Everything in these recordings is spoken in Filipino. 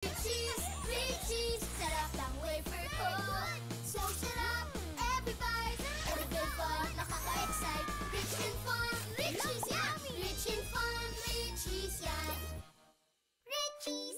Richie's, sarap ng wafer ko. So sarap, every bite, every good fun, nakaka-excite. Rich and fun, Richie's yan. Rich and fun, Richie's yan. Richie's.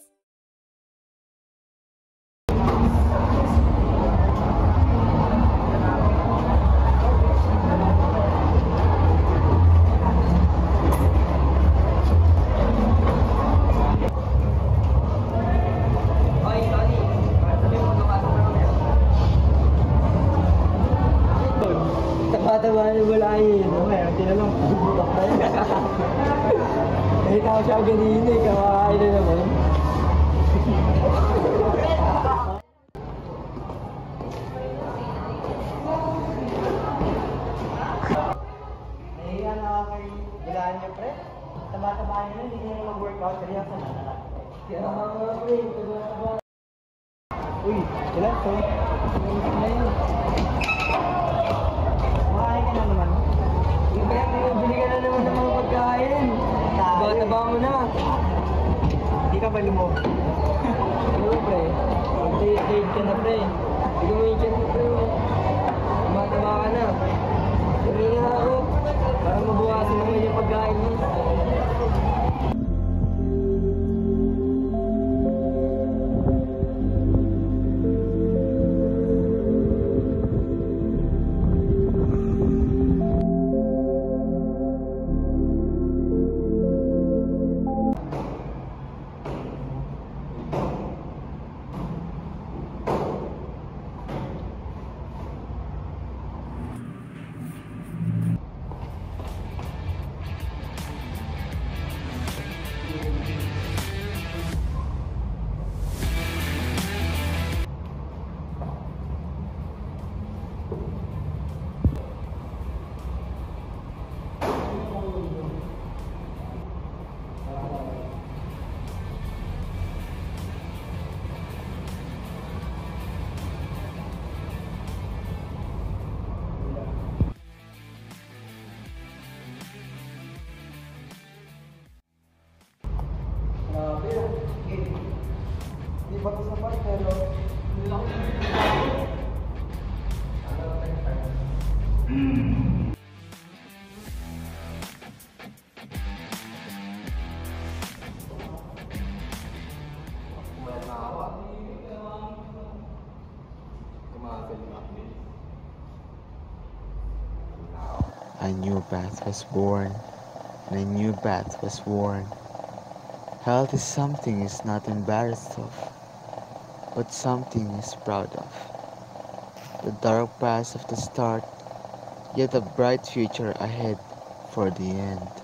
Tawa-tawa wala yun. Mamaya, tinanong, bubutak na yun. Kahit ako siya ganyan eh, kawakain na naman. Nahiya na ako kay Bilaan niya, pre. Tama-tamaan niya, hindi niya mag-workout. Kaya sa nana. Kaya mga pre, taba-taba. Uy, ilan to? Na yun. Kumakain ka na naman. Bili ka na naman ng mga pagkain. Taba mo na. Hindi ka ba lumog? Ano pre? Mag-taste ka na pre. Hindi ka may chance pre. Tumataba ka na. Sabi nga ako. Para mabuwasan naman yung pagkain mo. Di ba ito sa part, pero A new path was born, and a new path was worn. Health is something is not embarrassed of, but something is proud of. The dark past of the start, yet a bright future ahead for the end.